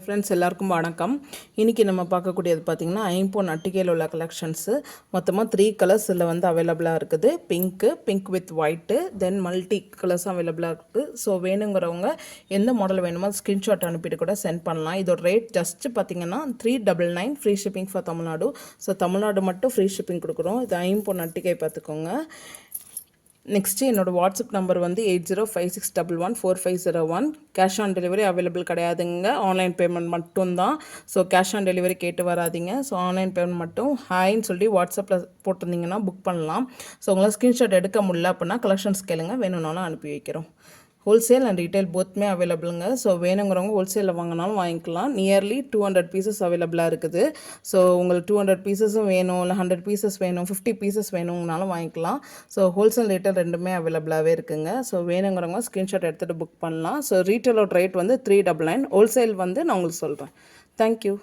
Friends எல்லாருக்கும் வணக்கம். இன்றைக்கி நம்ம பார்க்கக்கூடியது பார்த்திங்கன்னா ஐம்பொன் அட்டிகையில் உள்ள கலெக்ஷன்ஸு. மொத்தமாக 3 கலர்ஸ் இதில் வந்து அவைலபிளாக இருக்குது. Pink with white, then multi colours அவைலபிளாக இருக்குது. ஸோ வேணுங்கிறவங்க எந்த மாடல் வேணுமோ ஸ்க்ரீன்ஷாட் அனுப்பிட்டு கூட சென்ட் பண்ணலாம். இதோட ரேட் ஜஸ்ட்டு பார்த்திங்கன்னா 399 free shipping for Tamil Nadu. So Tamil Nadu மட்டும் ஃப்ரீ ஷிப்பிங் கொடுக்குறோம். இது ஐம்பொன் அட்டிகை பார்த்துக்கோங்க. நெக்ஸ்ட்டு என்னோடய வாட்ஸ்அப் நம்பர் வந்து 8056114501. கேஷ் ஆன் டெலிவரி அவைலபிள் கிடையாதுங்க. ஆன்லைன் பேமெண்ட் மட்டும்தான். ஸோ கேஷ் ஆன் டெலிவரி கேட்டு வராதிங்க. ஸோ ஆன்லைன் பேமெண்ட் மட்டும் ஹாய்ன்னு சொல்லி வாட்ஸ்அப்பில் போட்டிருந்தீங்கன்னா புக் பண்ணலாம். ஸோ உங்களால் ஸ்க்ரீன்ஷாட் எடுக்க முடியல அப்படின்னா கலெக்ஷன்ஸ் கேளுங்க, வேணும்னாலும் அனுப்பி வைக்கிறோம். ஹோல்சேல் அண்ட் ரீட்டைல் போத்துமே அவைலபிளுங்க. ஸோ வேணுங்கிறவங்க ஹோல்சேலில் வாங்கினாலும் வாங்கிக்கலாம். நியர்லி 200 பீசஸ் அவைலபிளாக இருக்குது. ஸோ உங்களுக்கு 200 பீசஸும் வேணும், இல்லை 100 பீசஸ் வேணும், 50 பீசஸ் வேணும்னாலும் வாங்கிக்கலாம். ஸோ ஹோல்சேல் ரீட்டைல் ரெண்டுமே அவைலபிளாகவே இருக்குங்க. ஸோ வேணுங்கிறவங்க ஸ்க்ரீன்ஷாட் எடுத்துகிட்டு புக் பண்ணலாம். ஸோ ரீட்டைலோட ரேட் வந்து 399. ஹோல்சேல் வந்து நான் உங்களுக்கு சொல்கிறேன். தேங்க்யூ.